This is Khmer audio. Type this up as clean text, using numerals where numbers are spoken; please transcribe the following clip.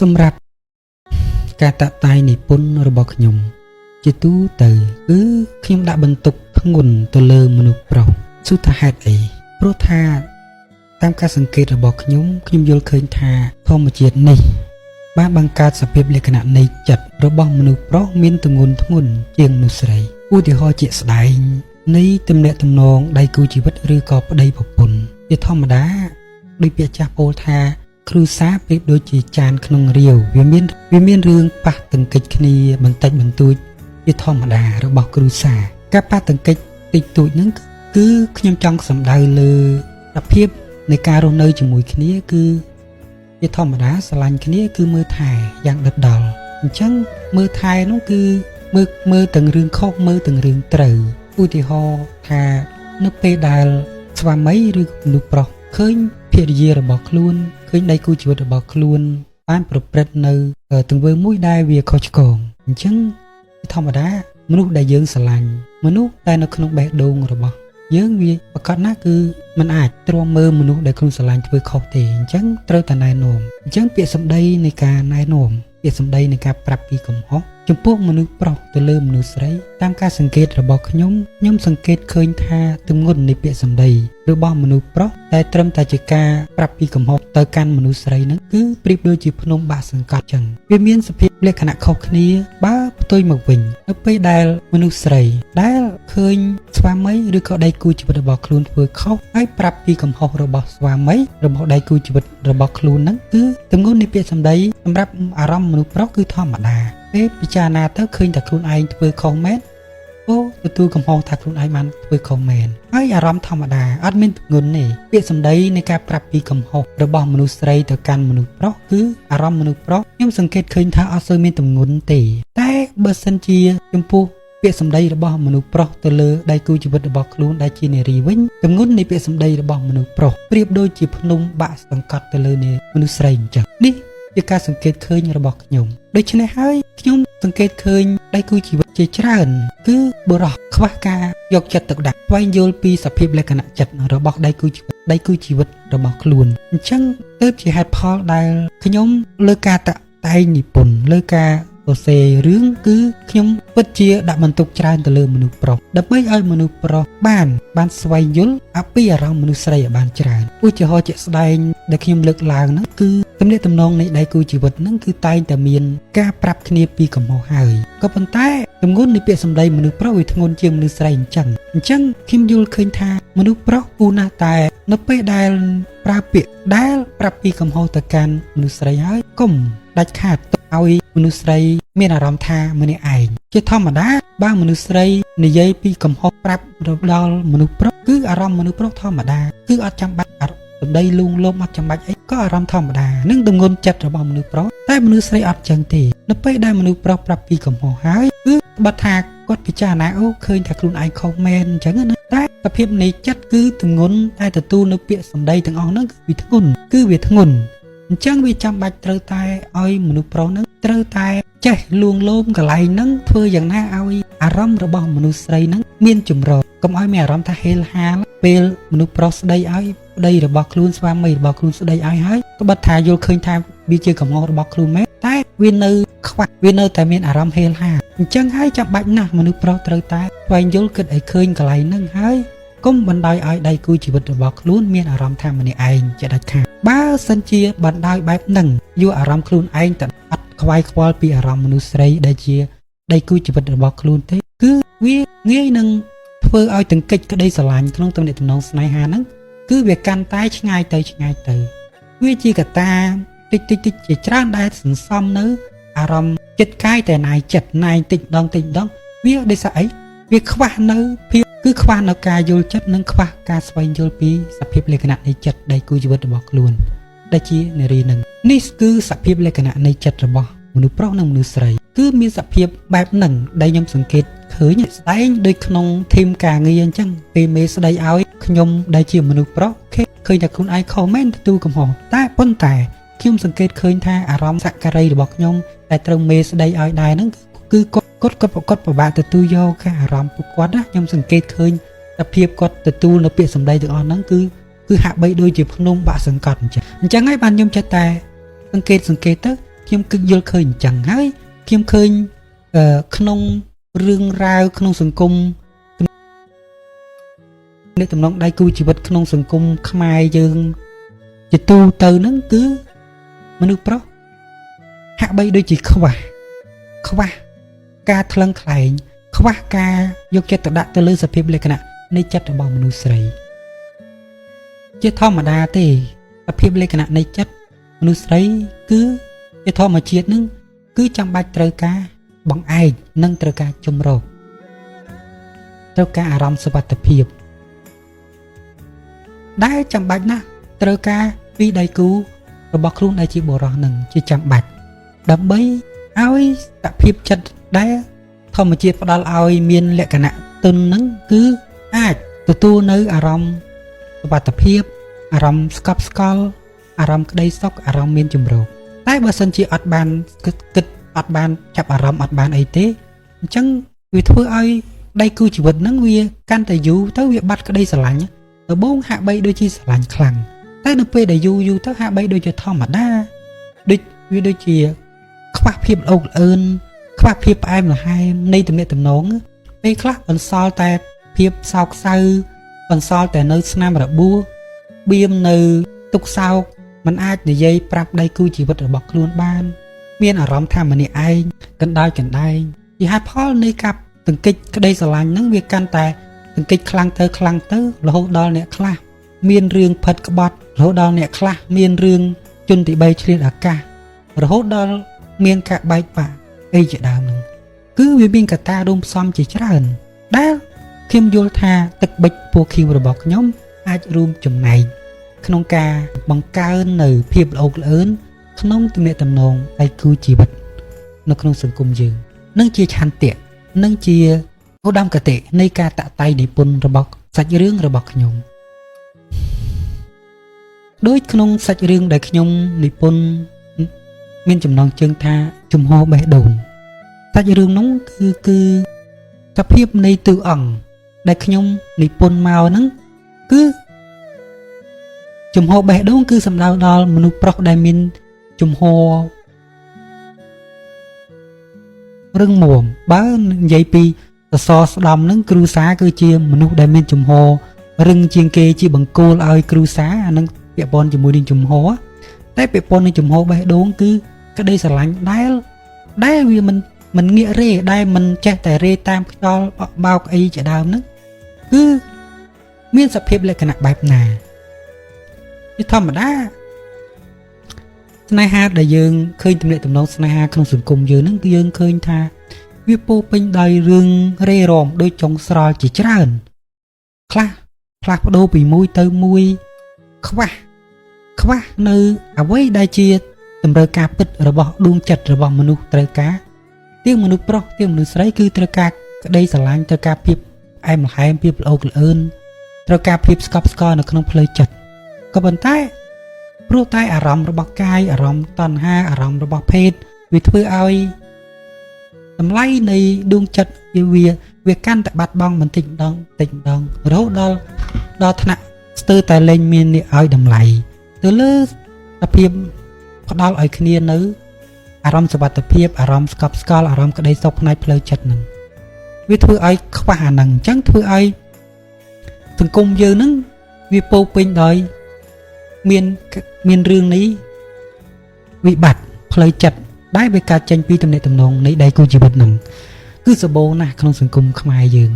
សម្រាប់ការតាក់តែងនិពន្ធរបស់ខ្ញុំជាទូទៅគឺខ្ញុំដាក់បន្ទុកធ្ងន់ទៅលើមនុស្សប្រុសសួរថាហេតុអីព្រោះថាតាមការសង្កេតរបស់ខ្ញុំយល់ឃើញថាធម្មជាតិនេះបានបង្កើតសភាពលក្ខណៈនៃចិត្តរបស់មនុស្សប្រុសមានទម្ងន់ធ្ងន់ជាងមនុស្សស្រីឧទាហរណ៍ជាក់ស្ដែងនៃទំនាក់ទំនងដៃគូជីវិតឬក៏ប្តីប្រពន្ធជាធម្មតាដោយពាក្យចាស់ពោលថាគ្រួសារប្រៀបដូចជាចានក្នុងរាវវាមានរឿងប៉ះទង្គិចគ្នាបន្តិចបន្តួចជាធម្មតារបស់គ្រួសារការប៉ះទង្គិចតិចតួចហ្នឹងគឺខ្ញុំចង់សម្ដៅលើសភាពនៃការរស់នៅជាមួយគ្នាគឺជាធម្មតាស្រឡាញ់គ្នាគឺមើលថែយ៉ាងដិតដល់អញ្ចឹងមើលថែនោះគឺមើលទាំងរឿងខុសមើលទាំងរឿងត្រូវឧទាហរណ៍ថានៅពេលដែលស្វាមីឬមនុស្សប្រុសឃើញភរិយារបស់ខ្លួនឃើញដៃគូជីវិតរបស់ខ្លួនបានប្រព្រឹត្តនៅទង្វើមួយដែលវាខុសឆ្គងអញ្ចឹងធម្មតាមនុស្សដែលយើងស្រឡាញ់មនុស្សដែលនៅក្នុងបេះដូងរបស់យើងវាប្រកាសណាស់គឺมันអាចទ្រាំមើលមនុស្សដែលខ្លួនស្រឡាញ់ធ្វើខុសទេអញ្ចឹងត្រូវតែណែនាំអញ្ចឹងពាក្យសម្ដីនៃការណែនាំពាក្យសម្ដីនៃការប្រាប់ពីកំហុសចំពោះមនុស្សប្រុសទៅលើមនុស្សស្រីតាមការសង្កេតរបស់ខ្ញុំសង្កេតឃើញថាទម្ងន់នៃពាក្យសម្ដីរបស់មនុស្សប្រុសតែត្រឹមតែជាការប្រាប់ពីកំហុសទៅកាន់មនុស្សស្រីហ្នឹងគឺប្រៀបដូចជាភ្នំបាក់សង្កត់ចឹងវាមានសភាពលក្ខណៈខុសគ្នាបើផ្ទុយមកវិញនៅពេលដែលមនុស្សស្រីដែលឃើញស្វាមីឬក៏ដៃគូជីវិតរបស់ខ្លួនធ្វើខុសហើយប្រាប់ពីកំហុសរបស់ស្វាមីរបស់ដៃគូជីវិតរបស់ខ្លួនហ្នឹងគឺទម្ងន់នៃពាក្យសម្ដីសម្រាប់អារម្មណ៍មនុស្សប្រុសគឺធម្មតាពេលពិចារណាទៅឃើញតែខ្លួនឯងធ្វើខុសមែនអូទទួលកំហុសថាខ្លួនឯងបានធ្វើខុសមែនហើយអារម្មណ៍ធម្មតាអត់មានទម្ងន់ទេពាក្យសម្ដីនៃការប្រាប់ពីកំហុសរបស់មនុស្សស្រីទៅកាន់មនុស្សប្រុសគឺអារម្មណ៍មនុស្សប្រុសខ្ញុំសង្កេតឃើញថាអត់សូវមានទម្ងន់ទេតែបើសិនជាចំពោះពាក្យសម្ដីរបស់មនុស្សប្រុសទៅលើដៃគូជីវិតរបស់ខ្លួនដែលជានារីវិញទម្ងន់នៃពាក្យសម្ដីរបស់មនុស្សប្រុសប្រៀបដូចជាភ្នំបាក់សង្កត់ទៅលើមនុស្សស្រីអញ្ចឹងនេះជាការសង្កេតឃើញរបស់ខ្ញុំដូច្នេះហើយខ្ញុំសង្កេតឃើញដៃគូជីវិតជាច្រើនគឺបុរសខ្វះការយកចិត្តទុកដាក់ស្វែងយល់ពីសភាពលក្ខណៈចិត្តរបស់ដៃគូជីវិតរបស់ខ្លួនអញ្ចឹងទើបជាហេតុផលដែលខ្ញុំលើការតាក់តែងនិពន្ធលើការសរសេររឿងគឺខ្ញុំពិតជាដាក់បន្ទុកច្រើនទៅលើមនុស្សប្រុសដើម្បីឲ្យមនុស្សប្រុសបានស្វែងយល់អំពីអារម្មណ៍មនុស្សស្រីឲ្យបានច្រើនឧទាហរណ៍ជាក់ស្ដែងដែលខ្ញុំលើកឡើងហ្នឹងគឺទំនាក់ទំនងនៃដៃគូជីវិតហ្នឹងគឺតែងតែមានការប្រាប់គ្នាពីកំហុសហើយក៏ប៉ុន្តែទម្ងន់នៃពាក្យសម្ដីមនុស្សប្រុសវាធ្ងន់ជាងមនុស្សស្រីអញ្ចឹងខ្ញុំយល់ឃើញថាមនុស្សប្រុសគួរណាស់តែនៅពេលដែលប្រើពាក្យដែលប្រាប់ពីកំហុសទៅកាន់មនុស្សស្រីហើយកុំដាច់ខាតឲ្យមនុស្សស្រីមានអារម្មណ៍ថាម្នាក់ឯងជាធម្មតាបើមនុស្សស្រីនិយាយពីកំហុសប្រាប់ដល់មនុស្សប្រុសគឺអារម្មណ៍មនុស្សប្រុសធម្មតាគឺអត់ចាំបាច់សម្ដីលួងលោមអត់ចាំបាច់អីក៏អារម្មណ៍ធម្មតានឹងទម្ងន់ចិត្តរបស់មនុស្សប្រុសតែមនុស្សស្រីអត់ចឹងទេនៅពេលដែលមនុស្សប្រុសប្រាប់ពីកំហុសហើយគឺបាត់ថាគាត់ពិចារណាអូឃើញថាខ្លួនឯងខុសមែនអញ្ចឹងណាតែសភាពនៃចិត្តគឺទម្ងន់តែទទួលនៅពាក្យសម្ដីទាំងអស់ហ្នឹងគឺវាធ្ងន់អញ្ចឹងវាចាំបាច់ត្រូវតែឲ្យមនុស្សប្រុសហ្នឹងត្រូវតែចេះលួងលោមកន្លែងហ្នឹងធ្វើយ៉ាងណាឲ្យអារម្មណ៍របស់មនុស្សស្រីហ្នឹងមានចម្រុះកុំឲ្យមានអារម្មណ៍ថាហេលហាលពេលមនុស្សប្រុសស្ដីឲ្យប្តីរបស់ខ្លួនស្វាមីរបស់ខ្លួនស្ដីឲ្យហើយក៏បាត់ថាយល់ឃើញថាវាជាកំហុសរបស់ខ្លួនមែនតែវានៅខ្វះវានៅតែមានអារម្មណ៍ហេលហាលអញ្ចឹងហើយចាំបាច់ណាស់មនុស្សប្រុសត្រូវតែស្វែងយល់គិតឲ្យឃើញកន្លែងហ្នឹងហើយកុំបណ្ដោយឲ្យដៃគូជីវិតរបស់ខ្លួនមានអារម្មណ៍ថាម្នាក់ឯងជាដាច់ខាតបើសិនជាបណ្ដោយបែបហ្នឹងយកអារម្មណ៍ខ្លួនឯងទៅអត់ខ្វាយខ្វល់ពីអារម្មណ៍មនុស្សស្រីដែលជាដៃគូជីវិតរបស់ខ្លួនទេគឺវាងាយនឹងធ្វើឲ្យទង្គិចក្តីស្រឡាញ់ក្នុងទំនាក់ទំនងស្នេហាហ្នឹងគឺវាកាន់តែឆ្ងាយទៅវាជាកត្តាតិចជាច្រើនដែលសន្សំនៅអារម្មណ៍ចិត្តកាយតែណាយចិត្តណាយតិចម្ដងវាដោយសារអីវាខ្វះនៅភាពគឺខ្វះនៅការយល់ចិត្តនិងខ្វះការស្វែងយល់ពីសភាពលក្ខណៈនៃចិត្តដៃគូជីវិតរបស់ខ្លួនដែលជានារីនឹងនេះគឺសភាពលក្ខណៈនៃចិត្តរបស់មនុស្សប្រុសនិងមនុស្សស្រីគឺមានសភាពបែបហ្នឹងដែលខ្ញុំសង្កេតឃើញស្ដែងដូចក្នុងធីមការងារអញ្ចឹងពេលមេស្ដីឲ្យខ្ញុំដែលជាមនុស្សប្រុសឃើញតែខ្លួនឯងខុសមែនទទួលកំហុសតែប៉ុន្តែខ្ញុំសង្កេតឃើញថាអារម្មណ៍សក្ការីរបស់ខ្ញុំតែត្រូវមេស្ដីឲ្យដែរហ្នឹងគឺគាត់ពិបាកទទួលយកការអារម្មណ៍ពួកគាត់ណាខ្ញុំសង្កេតឃើញតែភាពគាត់ទទួលនៅពាក្យសម្ដីទាំងអស់ហ្នឹងគឺហាក់បីដូចជាភ្នំបាក់សង្កត់អញ្ចឹងហើយបានខ្ញុំចិត្តតែសង្កេតទៅ ខ្ញុំគិតយល់ឃើញអញ្ចឹងហើយខ្ញុំឃើញក្នុងរឿងរ៉ាវក្នុងសង្គមអ្នកតំណងដៃគូជីវិតក្នុងសង្គមខ្មែរយើងជាទូទៅហ្នឹងគឺមនុស្សប្រុសហាក់បីដូចជាខ្វះការថ្លឹងថ្លែងខ្វះការយកចិត្តទុកដាក់ទៅលើសភាពលក្ខណៈនៃចិត្តរបស់មនុស្សស្រីជាធម្មតាទេសភាពលក្ខណៈនៃចិត្តមនុស្សស្រីគឺជាធម្មជាតិនឹងគឺចាំបាច់ត្រូវការបង្អែកនិងត្រូវការជំរកត្រូវការអារម្មណ៍សុវត្ថិភាពដែលចាំបាច់ណាស់ត្រូវការពីដៃគូរបស់ខ្លួនដែលជាបុរសនឹងជាចាំបាច់ដើម្បីឲ្យសភាពចិត្តដែលធម្មជាតិផ្ដល់ឲ្យមានលក្ខណៈទន់នឹងគឺអាចទទួលនៅអារម្មណ៍សុវត្ថិភាពអារម្មណ៍ស្កប់ស្កល់អារម្មណ៍ក្តីសុខអារម្មណ៍មានជំរកតែបើសិនជាអត់បានគិតអត់បានចាប់អារម្មណ៍អត់បានអីទេអញ្ចឹងវាធ្វើឲ្យដៃគូជីវិតហ្នឹងវាកាន់តែយូរទៅវាបាត់ក្តីស្រឡាញ់ដំបូងហាក់បីដូចជាស្រឡាញ់ខ្លាំងតែនៅពេលដែលយូរទៅហាក់បីដូចជាធម្មតាដូចជាខ្វះភាពល្អអឿនខ្វះភាពផ្អែមល្ហែមនៃទំនាក់ទំនងពេលខ្លះបន្សល់តែភាពសោកសៅបន្សល់តែនៅស្នាមរបួសបៀមនៅទុក្ខសោកมันអាចនិយាយប្រាប់ដៃគូជីវិតរបស់ខ្លួនបានមានអារម្មណ៍ថាម្នាក់ឯងកណ្ដាលកណ្ដែងជាហេតុផលនៃការទង្គិចក្តីស្រឡាញ់ហ្នឹងវាកាន់តែទង្គិចខ្លាំងទៅរហូតដល់អ្នកខ្លះមានរឿងផិតក្បត់រហូតដល់អ្នកខ្លះមានរឿងជន់ទី3ឆ្លៀតអាកាសរហូតដល់មានការបែកបាក់អីជាដើមហ្នឹងគឺវាមានកត្តារួមផ្សំជាច្រើនដែលខ្ញុំយល់ថាទឹកបិចពណ៌ខៀវរបស់ខ្ញុំអាចរួមចំណែកក្នុងការបង្កើននៅភាពល្អអឿនក្នុងទំនាក់ទំនងដៃគូជីវិតនៅក្នុងសង្គមយើងនិងជាឆន្ទៈនិងជាឧត្តមគតិនៃការតាក់តែងនិពន្ធរបស់សាច់រឿងរបស់ខ្ញុំដូចក្នុងសាច់រឿងដែលខ្ញុំនិពន្ធមានចំណងជើងថាជំហរបេះដូងសាច់រឿងនោះគឺសភាពនៃតួអង្គដែលខ្ញុំនិពន្ធមកហ្នឹងគឺជំហរបេះដូងគឺសំដៅដល់មនុស្សប្រុសដែលមានជំហររឹងមាំបើនិយាយពីសសរស្ដំហ្នឹងគ្រូសាគឺជាមនុស្សដែលមានជំហររឹងជាងគេជាបង្គោលឲ្យគ្រូសាអានឹងពាក់ព័ន្ធជាមួយនឹងជំហរតែពាក់ព័ន្ធនឹងជំហរបេះដូងគឺក្តីស្រឡាញ់ដែលវាមិនងាករេដែលមិនចេះតែរេតាមខ្យល់បោកអីជាដើមហ្នឹងគឺមានសភាពលក្ខណៈបែបណាជាធម្មតាស្នេហាដែលយើងឃើញទំនាក់ទំនងស្នេហាក្នុងសង្គមយើងហ្នឹងគឺយើងឃើញថាវាពោពេញដោយរឿងរេរ៉មដូចចុងស្រល់ជាច្រើនខ្លះផ្លាស់ប្ដូរពីមួយទៅមួយខ្វះនៅអ្វីដែលជាតម្រូវការពិតរបស់ដួងចិត្តរបស់មនុស្សត្រូវការទាំងមនុស្សប្រុសទាំងមនុស្សស្រីគឺត្រូវការក្តីស្រឡាញ់ត្រូវការភាពអែមល្ហែមភាពល្អអឿនត្រូវការភាពស្កប់ស្កល់នៅក្នុងផ្លូវចិត្តក៏ប៉ុន្តែព្រោះតែអារម្មណ៍របស់កាយអារម្មណ៍តណ្ហាអារម្មណ៍របស់ភេទវាធ្វើឲ្យតម្លៃនៃដួងចិត្តវាកាន់តែបាត់បង់បន្តិចម្ដងរហូតដល់ថ្នាក់ស្ទើរតែលែងមានអ្នកឲ្យតម្លៃទៅលើសភាពផ្ដល់ឲ្យគ្នានៅអារម្មណ៍សុវត្ថិភាពអារម្មណ៍ស្កប់ស្កល់អារម្មណ៍ក្តីសុខផ្នែកផ្លូវចិត្តហ្នឹងវាធ្វើឲ្យខ្វះអាហ្នឹងអញ្ចឹងធ្វើឲ្យសង្គមយើងហ្នឹងវាពោពេញដោយមានរឿងនេះវិបត្តិផ្លូវចិត្តដែលវាកើតចេញពីទំនាក់ទំនងនៃដៃគូជីវិតហ្នឹងគឺសម្បូរណាស់ក្នុងសង្គមខ្មែរយើង